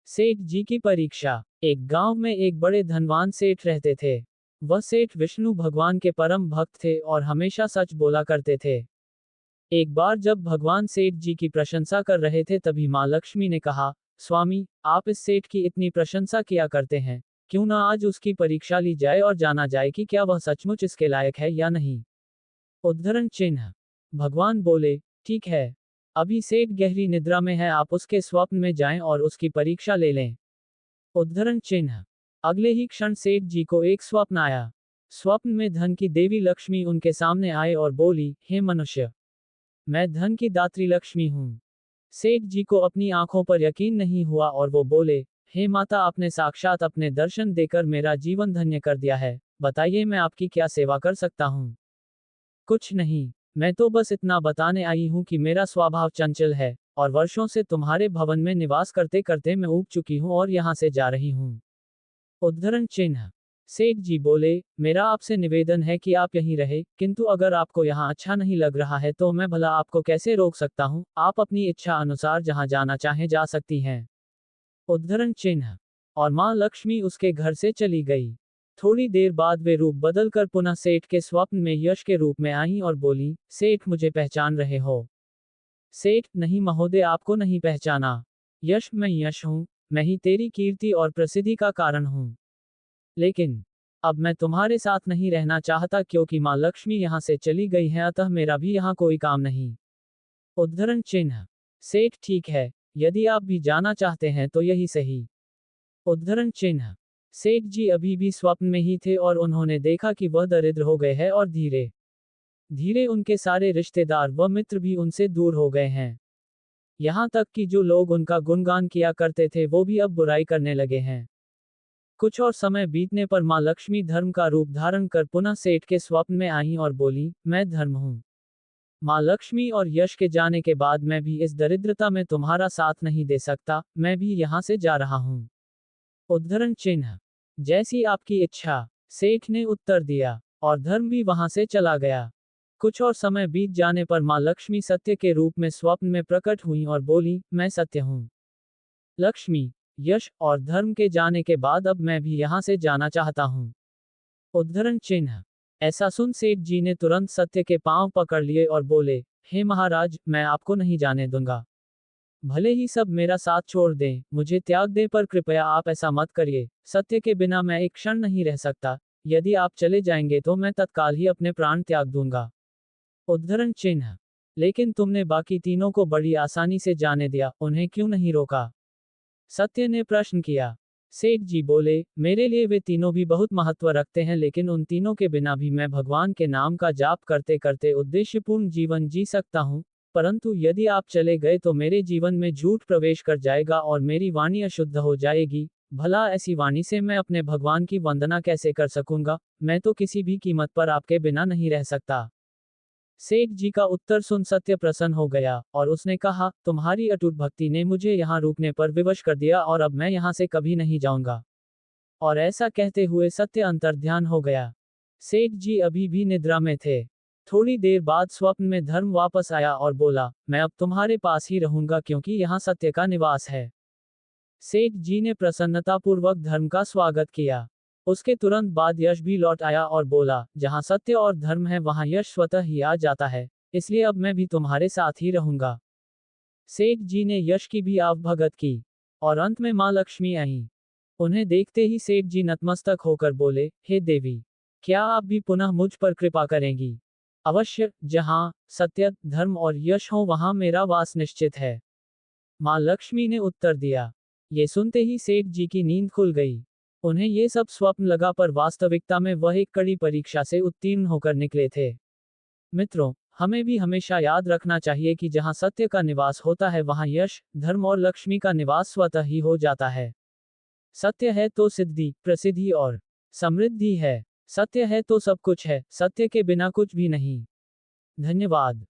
सेठ जी की परीक्षा। एक गांव में एक बड़े धनवान सेठ रहते थे। वह सेठ विष्णु भगवान के परम भक्त थे और हमेशा सच बोला करते थे। एक बार जब भगवान सेठ जी की प्रशंसा कर रहे थे तभी माँ लक्ष्मी ने कहा, स्वामी, आप इस सेठ की इतनी प्रशंसा किया करते हैं, क्यों ना आज उसकी परीक्षा ली जाए और जाना जाए कि क्या वह सचमुच इसके लायक है या नहीं। उद्धरण चिन्ह। भगवान बोले, ठीक है। अभी सेठ गहरी निद्रा में है, आप उसके स्वप्न में जाएं और उसकी परीक्षा ले लें। उद्धरण चिन्ह। अगले ही क्षण सेठ जी को एक स्वप्न आया। स्वप्न में धन की देवी लक्ष्मी उनके सामने आए और बोली, हे मनुष्य, मैं धन की दात्री लक्ष्मी हूँ। सेठ जी को अपनी आंखों पर यकीन नहीं हुआ और वो बोले, हे माता, आपने साक्षात अपने दर्शन देकर मेरा जीवन धन्य कर दिया है। बताइए मैं आपकी क्या सेवा कर सकता हूँ। कुछ नहीं, मैं तो बस इतना बताने आई हूँ कि मेरा स्वभाव चंचल है और वर्षों से तुम्हारे भवन में निवास करते करते मैं ऊब चुकी हूँ और यहाँ से जा रही हूँ। उद्धरण चिन्ह। सेठ जी बोले, मेरा आपसे निवेदन है कि आप यहीं रहे, किंतु अगर आपको यहाँ अच्छा नहीं लग रहा है तो मैं भला आपको कैसे रोक सकता हूँ, आप अपनी इच्छा अनुसार जहाँ जाना चाहें जा सकती हैं। उद्धरण चिन्ह। और माँ लक्ष्मी उसके घर से चली गई। थोड़ी देर बाद वे रूप बदलकर पुनः सेठ के स्वप्न में यश के रूप में आईं और बोली, सेठ, मुझे पहचान रहे हो? सेठ, नहीं महोदय, आपको नहीं पहचाना। यश, मैं यश हूँ, मैं ही तेरी कीर्ति और प्रसिद्धि का कारण हूँ। लेकिन अब मैं तुम्हारे साथ नहीं रहना चाहता क्योंकि माँ लक्ष्मी यहाँ से चली गई है, अतः मेरा भी यहाँ कोई काम नहीं। उद्धरण चिन्ह। सेठ, ठीक है, यदि आप भी जाना चाहते हैं तो यही सही। उद्धरण चिन्ह। सेठ जी अभी भी स्वप्न में ही थे और उन्होंने देखा कि वह दरिद्र हो गए हैं और धीरे धीरे उनके सारे रिश्तेदार व मित्र भी उनसे दूर हो गए हैं। यहाँ तक कि जो लोग उनका गुणगान किया करते थे वो भी अब बुराई करने लगे हैं। कुछ और समय बीतने पर माँ लक्ष्मी धर्म का रूप धारण कर पुनः सेठ के स्वप्न में आईं और बोली, मैं धर्म हूँ। माँ लक्ष्मी और यश के जाने के बाद मैं भी इस दरिद्रता में तुम्हारा साथ नहीं दे सकता, मैं भी यहाँ से जा रहा हूँ। उद्धरण चिन्ह। जैसी आपकी इच्छा, सेठ ने उत्तर दिया, और धर्म भी वहां से चला गया। कुछ और समय बीत जाने पर माँ लक्ष्मी सत्य के रूप में स्वप्न में प्रकट हुई और बोली, मैं सत्य हूँ। लक्ष्मी, यश और धर्म के जाने के बाद अब मैं भी यहाँ से जाना चाहता हूँ। उद्धरण चिन्ह। ऐसा सुन सेठ जी ने तुरंत सत्य के पांव पकड़ लिए और बोले, हे महाराज, मैं आपको नहीं जाने दूंगा। भले ही सब मेरा साथ छोड़ दें, मुझे त्याग दें, पर कृपया आप ऐसा मत करिए। सत्य के बिना मैं एक क्षण नहीं रह सकता। यदि आप चले जाएंगे तो मैं तत्काल ही अपने प्राण त्याग दूंगा। उद्धरण चिन्ह। लेकिन तुमने बाकी तीनों को बड़ी आसानी से जाने दिया, उन्हें क्यों नहीं रोका? सत्य ने प्रश्न किया। सेठ जी बोले, मेरे लिए वे तीनों भी बहुत महत्व रखते हैं, लेकिन उन तीनों के बिना भी मैं भगवान के नाम का जाप करते करते उद्देश्यपूर्ण जीवन जी सकता हूँ। परंतु यदि आप चले गए तो मेरे जीवन में झूठ प्रवेश कर जाएगा और मेरी वाणी अशुद्ध हो जाएगी। भला ऐसी वाणी से मैं अपने भगवान की वंदना कैसे कर सकूंगा? मैं तो किसी भी कीमत पर आपके बिना नहीं रह सकता। सेठ जी का उत्तर सुन सत्य प्रसन्न हो गया और उसने कहा, तुम्हारी अटूट भक्ति ने मुझे यहाँ रुकने पर विवश कर दिया और अब मैं यहाँ से कभी नहीं जाऊंगा। और ऐसा कहते हुए सत्य अंतर्ध्यान हो गया। सेठ जी अभी भी निद्रा में थे। थोड़ी देर बाद स्वप्न में धर्म वापस आया और बोला, मैं अब तुम्हारे पास ही रहूंगा क्योंकि यहाँ सत्य का निवास है। सेठ जी ने प्रसन्नतापूर्वक धर्म का स्वागत किया। उसके तुरंत बाद यश भी लौट आया और बोला, जहाँ सत्य और धर्म है वहाँ यश स्वतः ही आ जाता है, इसलिए अब मैं भी तुम्हारे साथ ही रहूंगा। सेठ जी ने यश की भी आवभगत की और अंत में माँ लक्ष्मी आई। उन्हें देखते ही सेठ जी नतमस्तक होकर बोले, हे देवी, क्या आप भी पुनः मुझ पर कृपा करेंगी? अवश्य, जहाँ सत्य, धर्म और यश हो वहाँ मेरा वास निश्चित है। माँ लक्ष्मी ने उत्तर दिया। ये सुनते ही सेठ जी की नींद खुल गई। उन्हें ये सब स्वप्न लगा, पर वास्तविकता में वह एक कड़ी परीक्षा से उत्तीर्ण होकर निकले थे। मित्रों, हमें भी हमेशा याद रखना चाहिए कि जहाँ सत्य का निवास होता है वहाँ यश, धर्म और लक्ष्मी का निवास स्वतः ही हो जाता है। सत्य है तो सिद्धि, प्रसिद्धि और समृद्धि है। सत्य है तो सब कुछ है, सत्य के बिना कुछ भी नहीं। धन्यवाद।